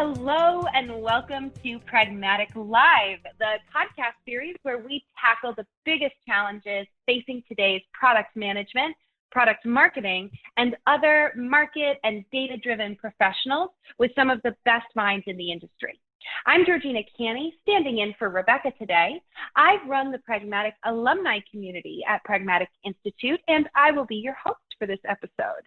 Hello and welcome to Pragmatic Live, the podcast series where we tackle the biggest challenges facing today's product management, product marketing, and other market and data-driven professionals with some of the best minds in the industry. I'm Georgina Cannie, standing in for Rebecca today. I run the Pragmatic Alumni Community at Pragmatic Institute, and I will be your host for this episode.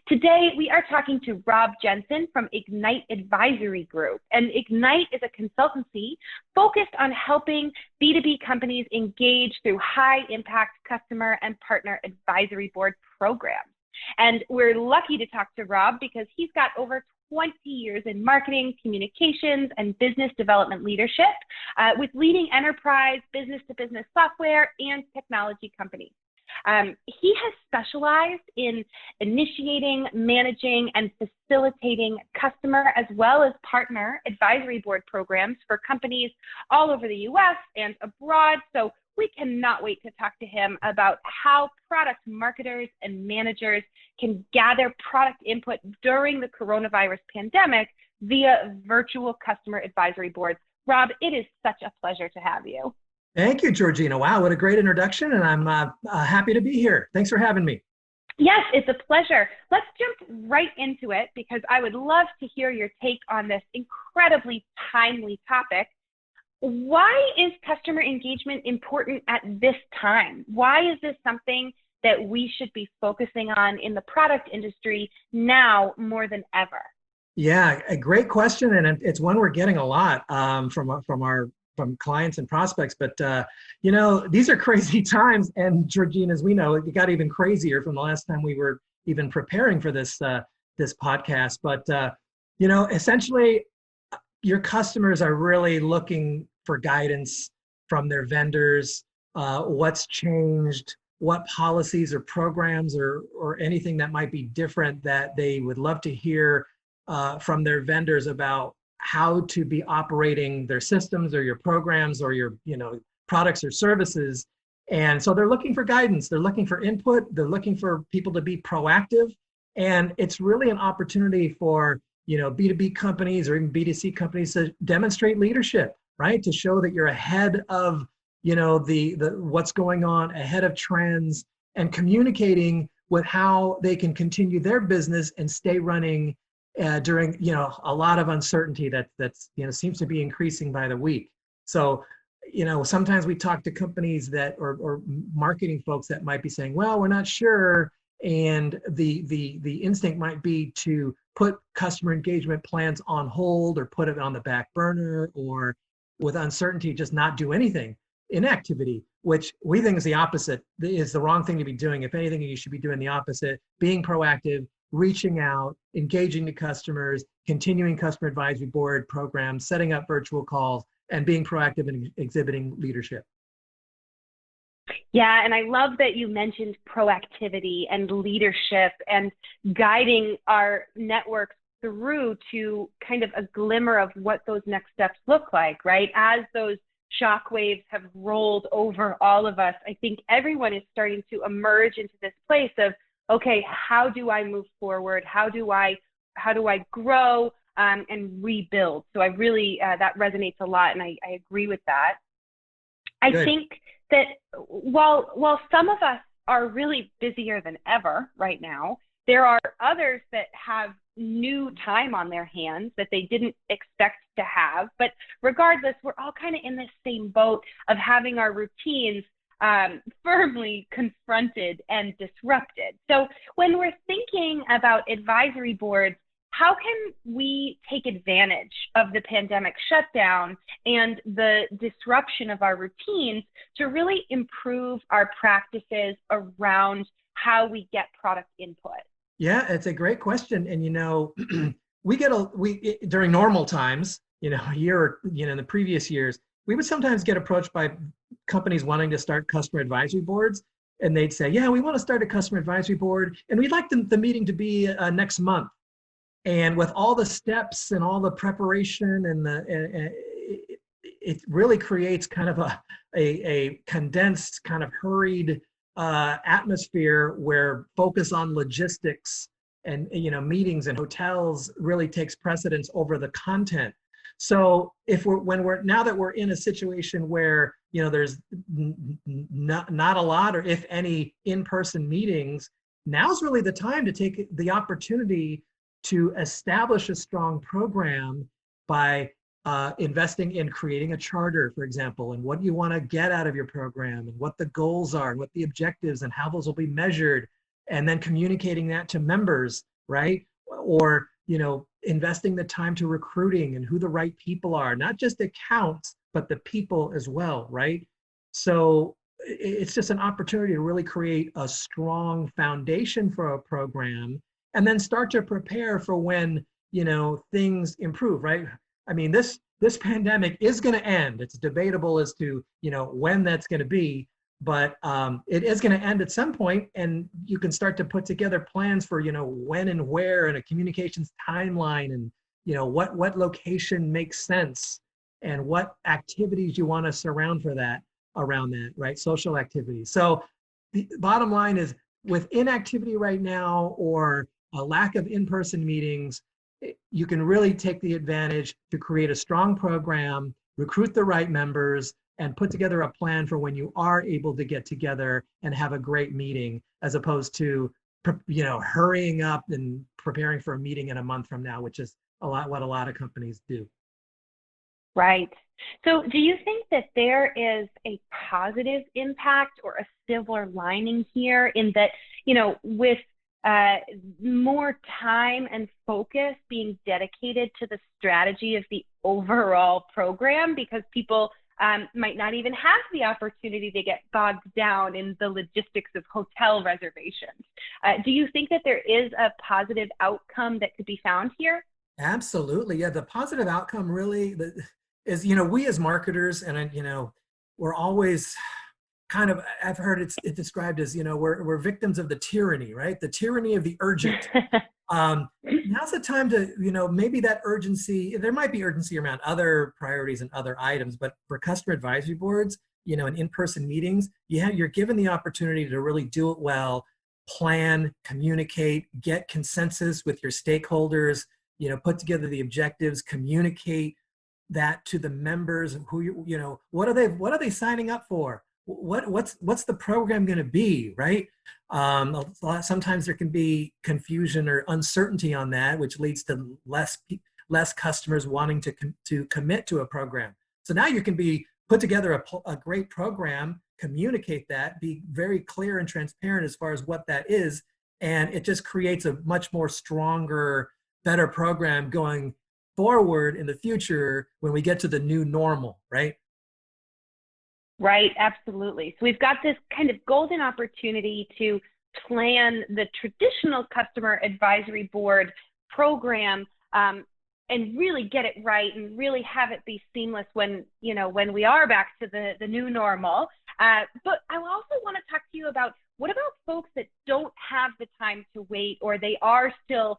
Today, we are talking to Rob Jensen from Ignite Advisory Group. And Ignite is a consultancy focused on helping B2B companies engage through high-impact customer and partner advisory board programs. And we're lucky to talk to Rob because he's got over 20 years in marketing, communications, and business development leadership with leading enterprise, business-to-business software, and technology companies. He has specialized in initiating, managing, and facilitating customer as well as partner advisory board programs for companies all over the US and abroad. So we cannot wait to talk to him about how product marketers and managers can gather product input during the coronavirus pandemic via virtual customer advisory boards. Rob, it is such a pleasure to have you. Thank you, Georgina. Wow, what a great introduction, and I'm happy to be here. Thanks for having me. Yes, it's a pleasure. Let's jump right into it because I would love to hear your take on this incredibly timely topic. Why is customer engagement important at this time? Why is this something that we should be focusing on in the product industry now more than ever? Yeah, a great question, and it's one we're getting a lot from clients and prospects, but these are crazy times, and Georgina, as we know, it got even crazier from the last time we were even preparing for this podcast. But essentially, your customers are really looking for guidance from their vendors. What's changed? What policies or programs or anything that might be different that they would love to hear from their vendors about how to be operating their systems or your programs or your products or services. And so they're looking for guidance, they're looking for input, they're looking for people to be proactive. And it's really an opportunity for B2B companies or even B2C companies to demonstrate leadership, right? To show that you're ahead of the what's going on, ahead of trends, and communicating with how they can continue their business and stay running during a lot of uncertainty that's seems to be increasing by the week. So sometimes we talk to companies that or marketing folks that might be saying, well, we're not sure, and the instinct might be to put customer engagement plans on hold or put it on the back burner, or with uncertainty just not do anything, inactivity, which we think is the opposite, is the wrong thing to be doing. If anything, you should be doing the opposite, being proactive, reaching out, engaging the customers, continuing customer advisory board programs, setting up virtual calls, and being proactive and exhibiting leadership. Yeah, and I love that you mentioned proactivity and leadership and guiding our networks through to kind of a glimmer of what those next steps look like, right? As those shockwaves have rolled over all of us, I think everyone is starting to emerge into this place of, okay, how do I move forward? How do I grow and rebuild? So I really, that resonates a lot, and I agree with that. I think that while some of us are really busier than ever right now, there are others that have new time on their hands that they didn't expect to have. But regardless, we're all kind of in this same boat of having our routines firmly confronted and disrupted. So when we're thinking about advisory boards, how can we take advantage of the pandemic shutdown and the disruption of our routines to really improve our practices around how we get product input? Yeah, it's a great question. And we during normal times, a year or in the previous years, we would sometimes get approached by companies wanting to start customer advisory boards, and they'd say, yeah, we want to start a customer advisory board, and we'd like the meeting to be next month. And with all the steps and all the preparation and it really creates kind of a condensed, kind of hurried atmosphere where focus on logistics meetings and hotels really takes precedence over the content. So now that we're in a situation where there's not a lot or if any in-person meetings, now's really the time to take the opportunity to establish a strong program by investing in creating a charter, for example, and what you want to get out of your program and what the goals are and what the objectives and how those will be measured, and then communicating that to members, right? Or investing the time to recruiting and who the right people are, not just accounts, but the people as well, right? So it's just an opportunity to really create a strong foundation for a program and then start to prepare for when, things improve, right? I mean, this pandemic is going to end. It's debatable as to, when that's going to be, but it is going to end at some point, and you can start to put together plans for, when and where, and a communications timeline, and, what location makes sense and what activities you want to surround around that, right? Social activities. So the bottom line is, with inactivity right now or a lack of in-person meetings, you can really take the advantage to create a strong program, recruit the right members, and put together a plan for when you are able to get together and have a great meeting, as opposed to, hurrying up and preparing for a meeting in a month from now, which is what a lot of companies do. Right. So do you think that there is a positive impact or a silver lining here in that, with more time and focus being dedicated to the strategy of the overall program, because people might not even have the opportunity to get bogged down in the logistics of hotel reservations? Do you think that there is a positive outcome that could be found here? Absolutely. Yeah, the positive outcome really is, we as marketers, and, we're always kind of, I've heard it described as, we're victims of the tyranny, right? The tyranny of the urgent. Now's the time to, maybe that urgency, there might be urgency around other priorities and other items, but for customer advisory boards, and in-person meetings, you're given the opportunity to really do it well, plan, communicate, get consensus with your stakeholders, put together the objectives, communicate that to the members, who what are they signing up for? What's the program going to be, right? Sometimes there can be confusion or uncertainty on that, which leads to less customers wanting to commit to a program. So now you can put together a great program, communicate that, be very clear and transparent as far as what that is, and it just creates a much more stronger, better program going forward in the future when we get to the new normal, right? Right, absolutely. So we've got this kind of golden opportunity to plan the traditional customer advisory board program and really get it right and really have it be seamless when we are back to the new normal. But I also want to talk to you about, what about folks that don't have the time to wait, or they are still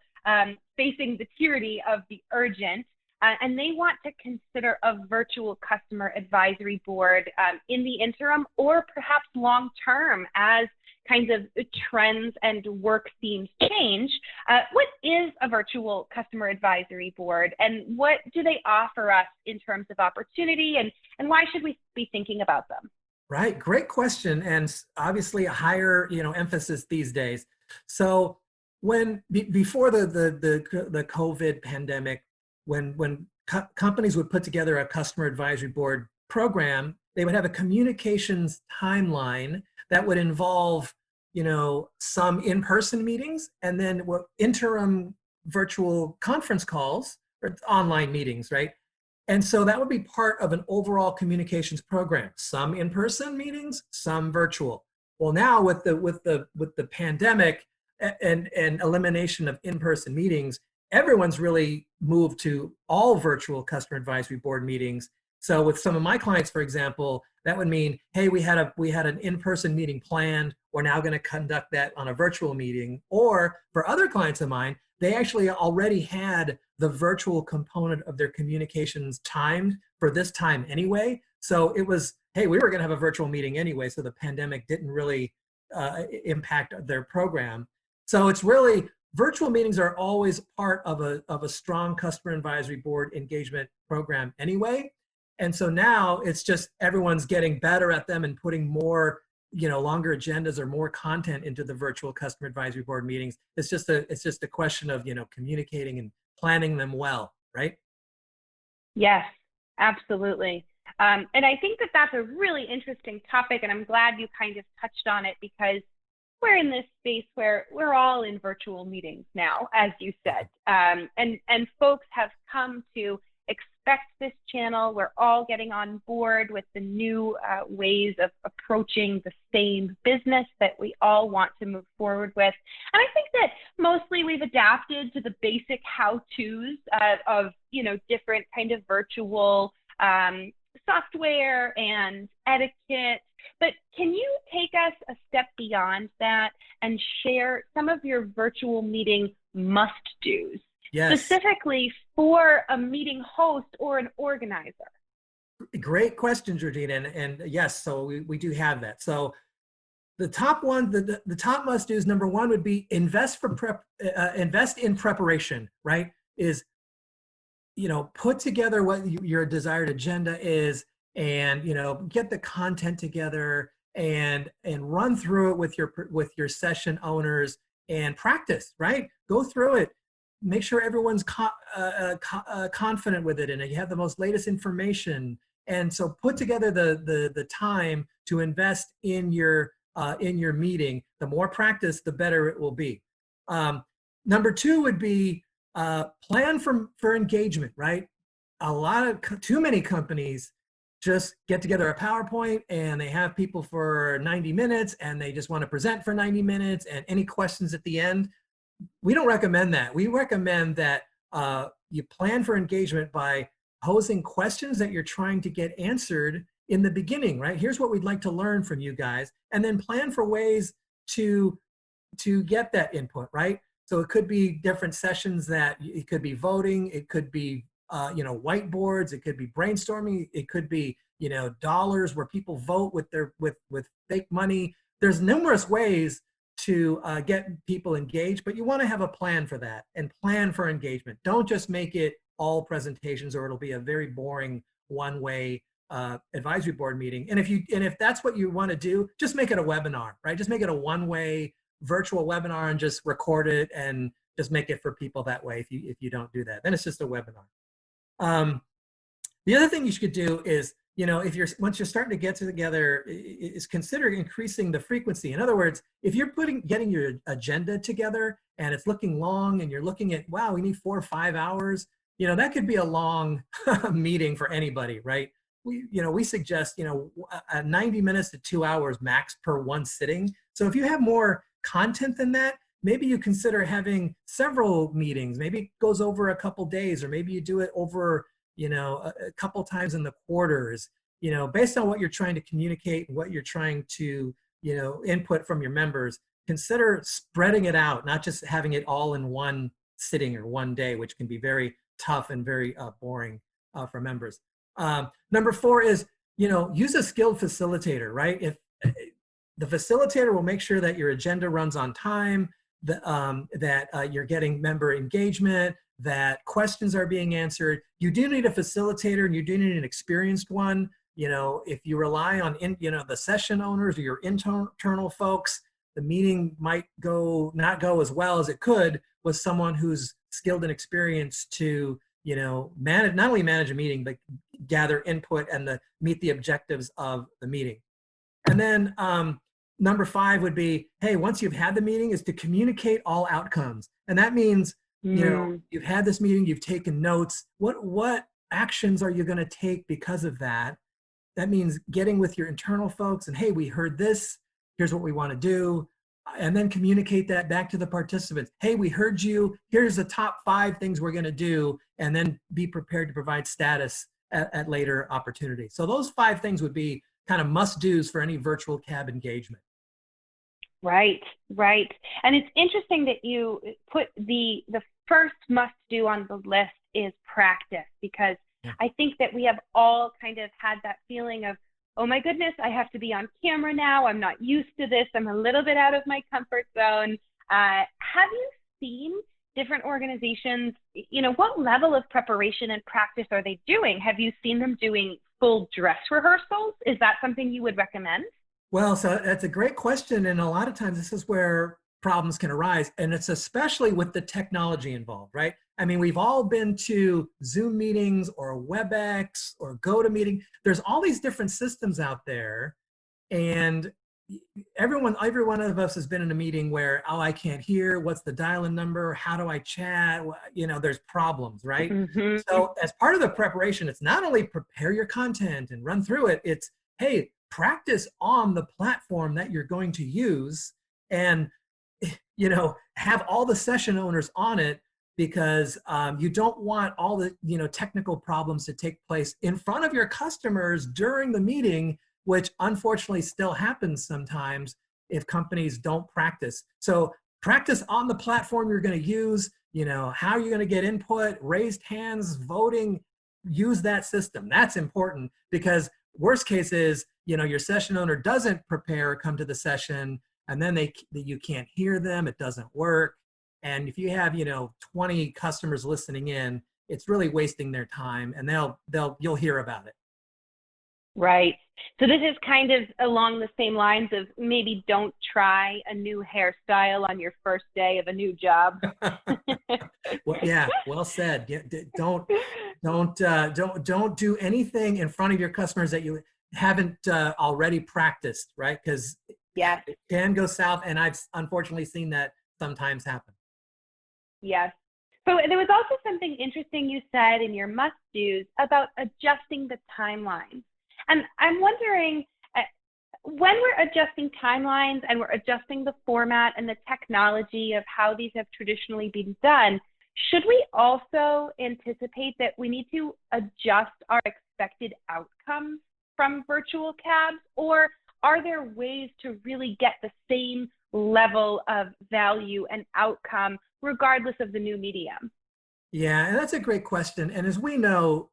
facing the tyranny of the urgent, and they want to consider a virtual customer advisory board in the interim, or perhaps long term as kinds of trends and work themes change. What is a virtual customer advisory board, and what do they offer us in terms of opportunity, and why should we be thinking about them? Right, great question, and obviously a higher emphasis these days. So before the COVID pandemic, when companies would put together a customer advisory board program, they would have a communications timeline that would involve, some in-person meetings and then interim virtual conference calls or online meetings, right? And so that would be part of an overall communications program. Some in-person meetings, some virtual. Well, now with the pandemic and elimination of in-person meetings, everyone's really moved to all virtual customer advisory board meetings. So with some of my clients, for example, that would mean, hey, we had an in-person meeting planned. We're now going to conduct that on a virtual meeting. Or for other clients of mine, they actually already had the virtual component of their communications timed for this time anyway. So it was, hey, we were going to have a virtual meeting anyway, so the pandemic didn't really impact their program. So it's really virtual meetings are always part of a strong customer advisory board engagement program anyway. And so now it's just everyone's getting better at them and putting more, longer agendas or more content into the virtual customer advisory board meetings. It's just a question of, communicating and planning them well, right? Yes, absolutely. And I think that that's a really interesting topic, and I'm glad you kind of touched on it, because we're in this space where we're all in virtual meetings now, as you said, and folks have come to expect this channel. We're all getting on board with the new ways of approaching the same business that we all want to move forward with. And I think that mostly we've adapted to the basic how-tos of different kind of virtual software and etiquette. But can you take us a step beyond that and share some of your virtual meeting must-dos? Yes. Specifically for a meeting host or an organizer? Great question, Georgina. And yes, so we do have that. So the top one, the top must-dos, number one would be invest in preparation, right? Is, put together what your desired agenda is, and, get the content together and run through it with your session owners and practice, right? Go through it. Make sure everyone's confident with it and you have the most latest information. And so put together the time to invest in your meeting. The more practice, the better it will be. Number two would be plan for engagement, right? Too many companies just get together a PowerPoint and they have people for 90 minutes and they just want to present for 90 minutes and any questions at the end. We don't recommend that. We recommend that you plan for engagement by posing questions that you're trying to get answered in the beginning, right? Here's what we'd like to learn from you guys, and then plan for ways to get that input, right? So it could be different sessions it could be voting, it could be whiteboards, it could be brainstorming, it could be dollars where people vote with fake money. There's numerous ways to get people engaged, but you want to have a plan for that and plan for engagement. Don't just make it all presentations, or it'll be a very boring one-way advisory board meeting. And if that's what you want to do, just make it a webinar, right? Just make it a one-way virtual webinar and just record it and just make it for people that way. If you don't do that, then it's just a webinar. The other thing you should do is, once you're starting to get together, is consider increasing the frequency. In other words, if you're getting your agenda together and it's looking long and you're looking at, wow, we need 4 or 5 hours, that could be a long meeting for anybody, right? We suggest, 90 minutes to 2 hours max per one sitting. So if you have more content than that, maybe you consider having several meetings. Maybe it goes over a couple days, or maybe you do it over a couple times in the quarters, based on what you're trying to communicate and what you're trying to, input from your members. Consider spreading it out, not just having it all in one sitting or one day, which can be very tough and very boring for members. Number 4 is, use a skilled facilitator, right? If the facilitator will make sure that your agenda runs on time, that you're getting member engagement, that questions are being answered. You do need a facilitator, and you do need an experienced one. If you rely on the session owners or your internal folks, the meeting might not go as well as it could with someone who's skilled and experienced to not only manage a meeting, but gather input and meet the objectives of the meeting. And then number 5 would be, hey, once you've had the meeting, is to communicate all outcomes. And that means, you've had this meeting, you've taken notes. What actions are you going to take because of that? That means getting with your internal folks and, hey, we heard this, here's what we want to do. And then communicate that back to the participants. Hey, we heard you, here's the top 5 things we're going to do, and then be prepared to provide status at later opportunity. So those 5 things would be kind of must-dos for any virtual CAB engagement. Right. And it's interesting that you put the first must-do on the list is practice, because I think that we have all kind of had that feeling of, oh my goodness, I have to be on camera now. I'm not used to this. I'm a little bit out of my comfort zone. Have you seen different organizations, what level of preparation and practice are they doing? Have you seen them doing full dress rehearsals? Is that something you would recommend? Well, so that's a great question. And a lot of times this is where problems can arise. And it's especially with the technology involved, right? I mean, we've all been to Zoom meetings or WebEx or GoToMeeting. There's all these different systems out there. And every one of us has been in a meeting where, oh, I can't hear, what's the dial-in number, how do I chat, there's problems, right? Mm-hmm. So as part of the preparation, it's not only prepare your content and run through it, it's, hey, practice on the platform that you're going to use, and have all the session owners on it, because you don't want all the technical problems to take place in front of your customers during the meeting, which unfortunately still happens sometimes if companies don't practice. So practice on the platform you're going to use, how you're going to get input, raised hands, voting, use that system. That's important, because worst case is, your session owner doesn't prepare or come to the session, and then you can't hear them, it doesn't work. And if you have, 20 customers listening in, it's really wasting their time, and you'll hear about it. Right. So this is kind of along the same lines of maybe don't try a new hairstyle on your first day of a new job. Well, yeah, well said. Don't do anything in front of your customers that you haven't already practiced, right? Because yes, it can go south, and I've unfortunately seen that sometimes happen. Yes. So there was also something interesting you said in your must-dos about adjusting the timelines. And I'm wondering, when we're adjusting timelines and we're adjusting the format and the technology of how these have traditionally been done, should we also anticipate that we need to adjust our expected outcomes from virtual cabs? Or are there ways to really get the same level of value and outcome regardless of the new medium? Yeah, and that's a great question. And as we know,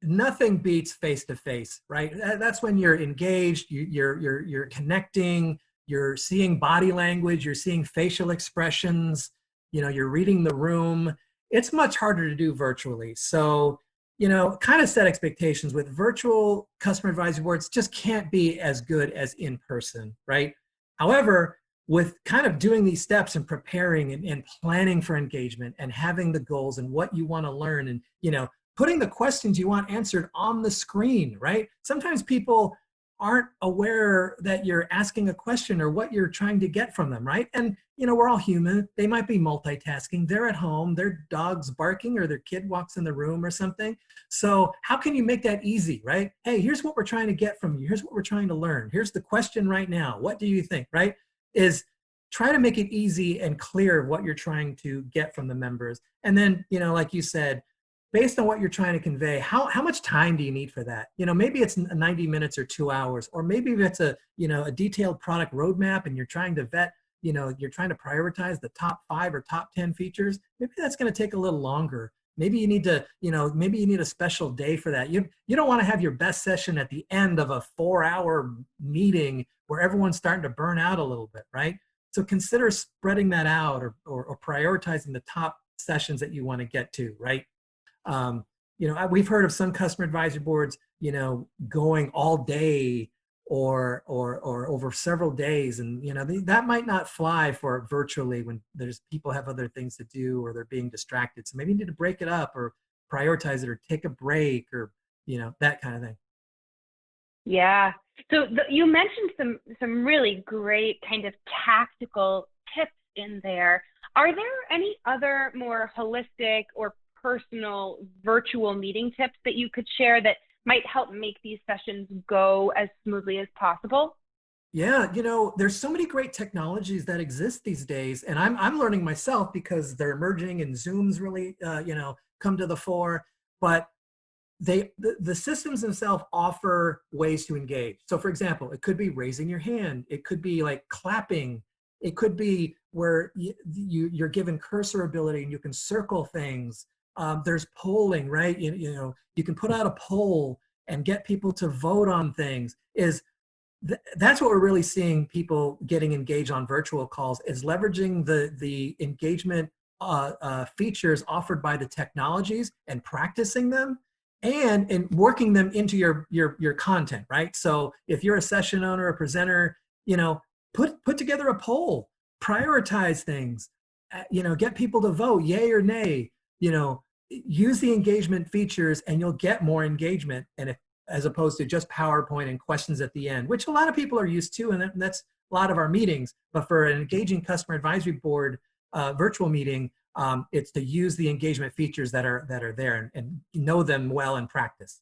nothing beats face-to-face, right? That's when you're engaged, you're connecting, you're seeing body language, you're seeing facial expressions, you're reading the room. It's much harder to do virtually. So, kind of set expectations with virtual customer advisory boards just can't be as good as in person, right? However, with kind of doing these steps and preparing and planning for engagement and having the goals and what you want to learn, and, putting the questions you want answered on the screen, right? Sometimes people aren't aware that you're asking a question or what you're trying to get from them, right? And, we're all human. They might be multitasking. They're at home, their dog's barking, or their kid walks in the room or something. So how can you make that easy, right? Hey, here's what we're trying to get from you. Here's what we're trying to learn. Here's the question right now. What do you think, right? Is try to make it easy and clear what you're trying to get from the members. And then, like you said, based on what you're trying to convey, how much time do you need for that? Maybe it's 90 minutes or 2 hours, or maybe if it's a detailed product roadmap and you're trying to vet, you're trying to prioritize the top 5 or top 10 features, maybe that's going to take a little longer. Maybe you need to, maybe you need a special day for that. You don't want to have your best session at the end of a 4-hour meeting where everyone's starting to burn out a little bit, right? So consider spreading that out, or prioritizing the top sessions that you want to get to, right? We've heard of some customer advisory boards, going all day or over several days, and that might not fly for virtually when there's people have other things to do or they're being distracted. So maybe you need to break it up or prioritize it or take a break, or that kind of thing. Yeah. So you mentioned some really great kind of tactical tips in there. Are there any other more holistic or personal virtual meeting tips that you could share that might help make these sessions go as smoothly as possible? Yeah, there's so many great technologies that exist these days, and I'm learning myself because they're emerging, and Zoom's really come to the fore. But the systems themselves offer ways to engage. So for example, it could be raising your hand, it could be like clapping, it could be where you're given cursor ability and you can circle things. There's polling, right? You can put out a poll and get people to vote on things. That's what we're really seeing people getting engaged on virtual calls, is leveraging the engagement features offered by the technologies and practicing them and working them into your content, right? So if you're a session owner, a presenter, put together a poll, prioritize things, get people to vote, yay or nay, use the engagement features and you'll get more engagement. And as opposed to just PowerPoint and questions at the end, which a lot of people are used to, and that's a lot of our meetings. But for an engaging customer advisory board virtual meeting, it's to use the engagement features that are there and know them well in practice.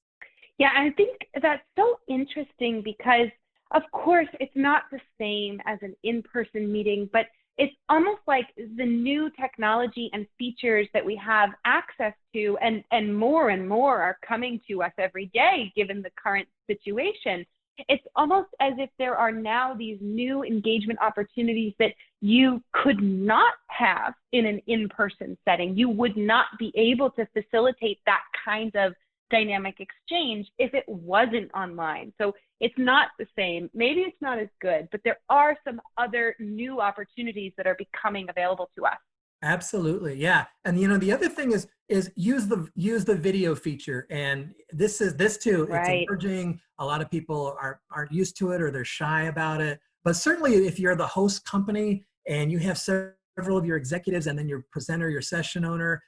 Yeah, I think that's so interesting because, of course, it's not the same as an in-person meeting, but it's almost like the new technology and features that we have access to and more are coming to us every day, given the current situation. It's almost as if there are now these new engagement opportunities that you could not have in an in-person setting. You would not be able to facilitate that kind of dynamic exchange if it wasn't online. So it's not the same. Maybe it's not as good, but there are some other new opportunities that are becoming available to us. Absolutely, yeah. And the other thing is use the video feature. And this too. Right. It's emerging. A lot of people aren't used to it or they're shy about it. But certainly, if you're the host company and you have several of your executives and then your presenter, your session owner,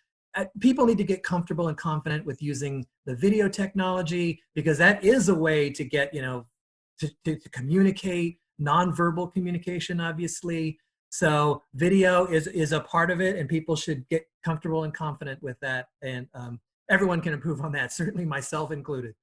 people need to get comfortable and confident with using the video technology, because that is a way to get, to communicate, nonverbal communication, obviously. So video is a part of it, and people should get comfortable and confident with that. And everyone can improve on that, certainly myself included.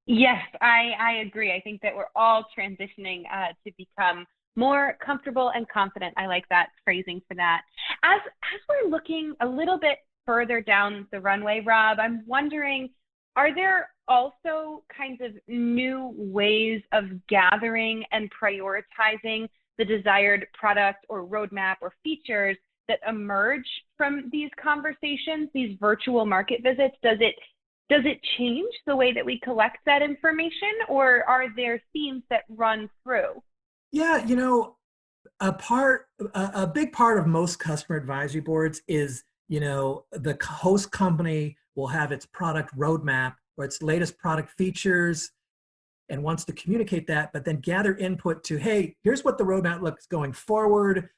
Yes, I agree. I think that we're all transitioning to become more comfortable and confident. I like that phrasing for that. As we're looking a little bit further down the runway, Rob, I'm wondering, are there also kinds of new ways of gathering and prioritizing the desired product or roadmap or features that emerge from these conversations, these virtual market visits? Does it change the way that we collect that information, or are there themes that run through? Yeah, a big part of most customer advisory boards is, the host company will have its product roadmap or its latest product features and wants to communicate that, but then gather input to, hey, here's what the roadmap looks going forward.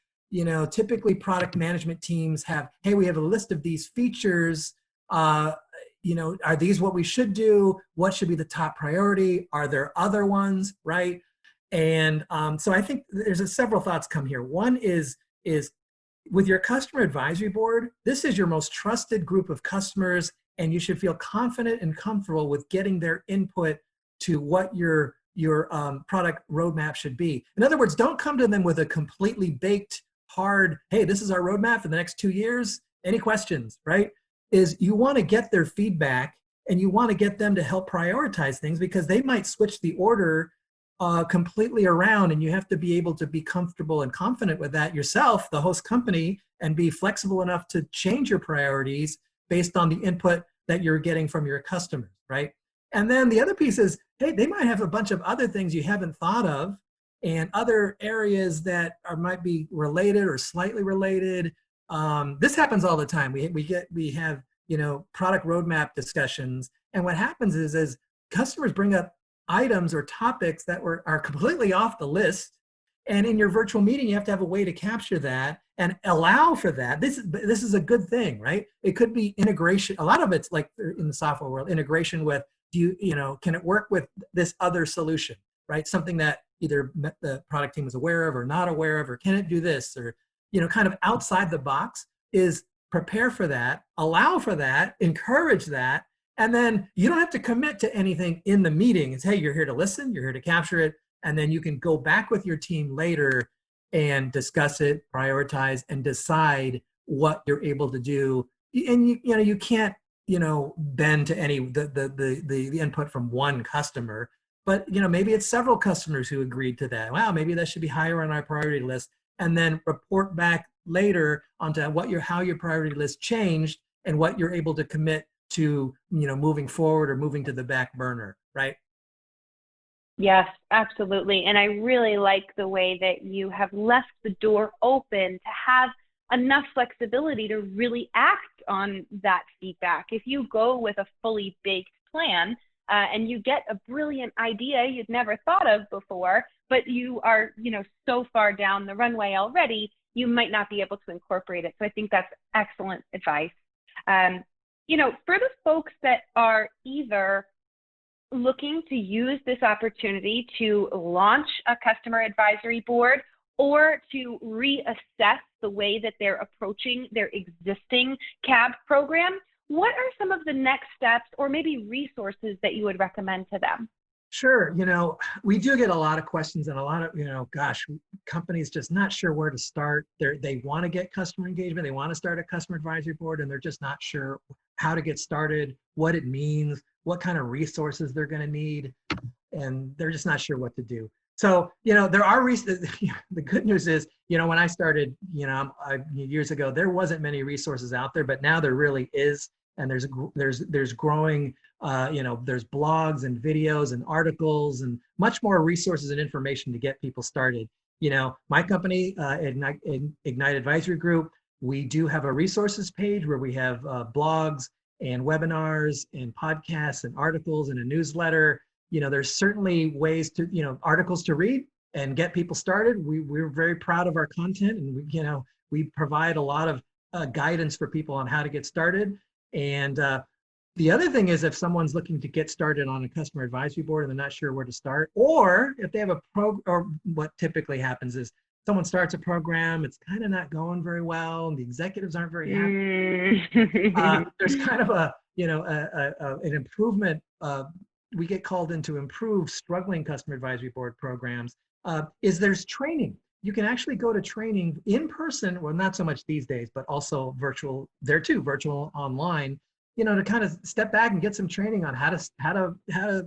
Typically product management teams have, hey, we have a list of these features. Are these what we should do? What should be the top priority? Are there other ones, right? And so I think there's several thoughts come here. One is with your customer advisory board, this is your most trusted group of customers, and you should feel confident and comfortable with getting their input to what your product roadmap should be. In other words, don't come to them with a completely baked, hard, hey, this is our roadmap for the next 2 years. Any questions, right? You want to get their feedback and you want to get them to help prioritize things, because they might switch the order completely around, and you have to be able to be comfortable and confident with that yourself, the host company, and be flexible enough to change your priorities based on the input that you're getting from your customers, right? And then the other piece is, hey, they might have a bunch of other things you haven't thought of and other areas that might be related or slightly related. This happens all the time. We have product roadmap discussions, and what happens is customers bring up items or topics that are completely off the list, and in your virtual meeting you have to have a way to capture that and allow for that. This is a good thing, right? It could be integration. A lot of it's like in the software world, integration with, can it work with this other solution, right? Something that either the product team is aware of or not aware of, or can it do this, or kind of outside the box. Is prepare for that, allow for that, encourage that. And then you don't have to commit to anything in the meeting. It's, hey, you're here to listen, you're here to capture it, and then you can go back with your team later and discuss it, prioritize, and decide what you're able to do. And you can't bend to any the input from one customer, but maybe it's several customers who agreed to that. Wow, maybe that should be higher on our priority list, and then report back later onto how your priority list changed and what you're able to commit to moving forward or moving to the back burner, right? Yes, absolutely. And I really like the way that you have left the door open to have enough flexibility to really act on that feedback. If you go with a fully baked plan and you get a brilliant idea you'd never thought of before, but you are, so far down the runway already, you might not be able to incorporate it. So I think that's excellent advice. For the folks that are either looking to use this opportunity to launch a customer advisory board or to reassess the way that they're approaching their existing CAB program, what are some of the next steps or maybe resources that you would recommend to them? Sure. We do get a lot of questions and a lot of, companies just not sure where to start. They want to get customer engagement. They want to start a customer advisory board, and they're just not sure how to get started, what it means, what kind of resources they're going to need, and they're just not sure what to do. So, there are the good news is, when I started, years ago, there wasn't many resources out there, but now there really is. And there's growing, there's blogs and videos and articles and much more resources and information to get people started. My company, Ignite Advisory Group, we do have a resources page where we have blogs and webinars and podcasts and articles and a newsletter. There's certainly ways to, articles to read and get people started. We're very proud of our content, and we provide a lot of guidance for people on how to get started. And the other thing is, if someone's looking to get started on a customer advisory board and they're not sure where to start, or if they have or what typically happens is someone starts a program, it's kind of not going very well, and the executives aren't very happy. There's kind of an improvement. We get called in to improve struggling customer advisory board programs. There's training. You can actually go to training in person, well, not so much these days, but also virtual there too, virtual online, to kind of step back and get some training on how to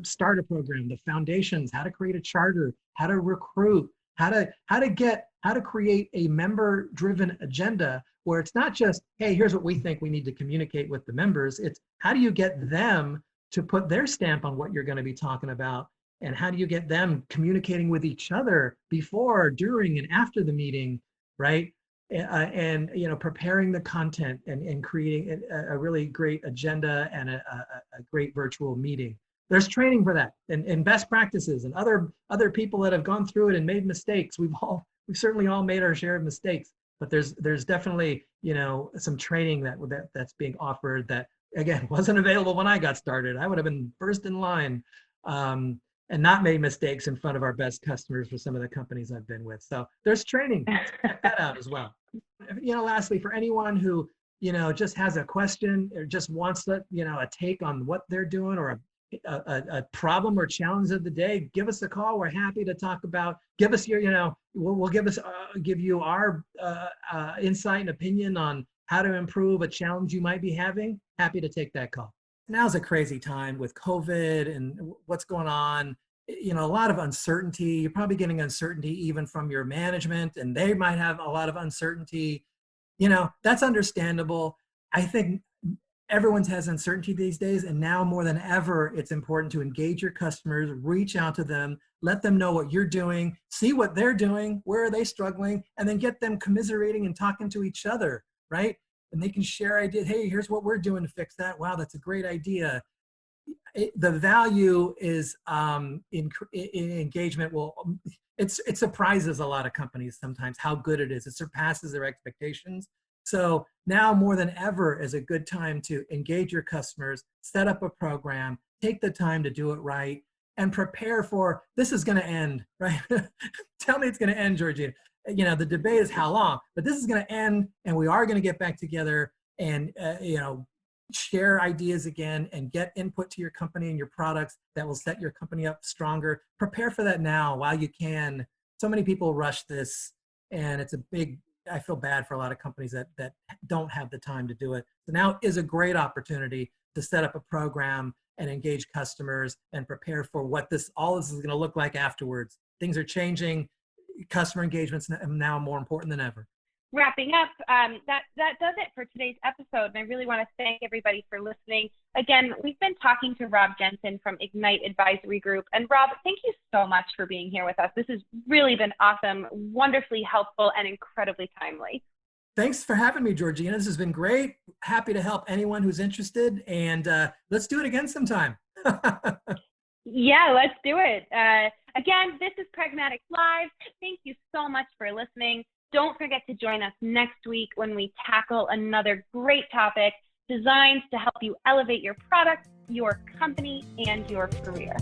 start a program, the foundations, how to create a charter, how to recruit, how to create a member-driven agenda where it's not just, hey, here's what we think we need to communicate with the members. It's how do you get them to put their stamp on what you're going to be talking about? And how do you get them communicating with each other before, during, and after the meeting, right? And preparing the content and creating a really great agenda and a great virtual meeting. There's training for that, and best practices, and other people that have gone through it and made mistakes. We've certainly all made our share of mistakes, but there's definitely some training that's being offered that, again, wasn't available when I got started. I would have been first in line. And not made mistakes in front of our best customers for some of the companies I've been with. So there's training. Check that out as well. Lastly, for anyone who, just has a question or just wants a take on what they're doing, or a problem or challenge of the day, give us a call. We're happy to talk about, give us your, we'll give you our insight and opinion on how to improve a challenge you might be having. Happy to take that call. Now's a crazy time with COVID and what's going on. A lot of uncertainty. You're probably getting uncertainty even from your management, and they might have a lot of uncertainty. That's understandable. I think everyone has uncertainty these days, and now more than ever, it's important to engage your customers, reach out to them, let them know what you're doing, see what they're doing, where are they struggling, and then get them commiserating and talking to each other, right? And they can share ideas. Hey, here's what we're doing to fix that. Wow, that's a great idea. The value is in engagement. It surprises a lot of companies sometimes how good it is. It surpasses their expectations. So now more than ever is a good time to engage your customers, set up a program, take the time to do it right, and prepare for this is going to end, right? Tell me it's going to end, Georgina. The debate is how long, but this is going to end, and we are going to get back together and share ideas again and get input to your company and your products that will set your company up stronger. Prepare for that now while you can. So many people rush this, and I feel bad for a lot of companies that don't have the time to do it. So now is a great opportunity to set up a program and engage customers and prepare for what all this is going to look like afterwards. Things are changing. Customer engagement's now more important than ever. Wrapping up, that does it for today's episode. And I really want to thank everybody for listening. Again, we've been talking to Rob Jensen from Ignite Advisory Group. And Rob, thank you so much for being here with us. This has really been awesome, wonderfully helpful, and incredibly timely. Thanks for having me, Georgina. This has been great. Happy to help anyone who's interested, and let's do it again sometime. Yeah, let's do it. Again, this is Pragmatic Live. Thank you so much for listening. Don't forget to join us next week when we tackle another great topic designed to help you elevate your product, your company, and your career.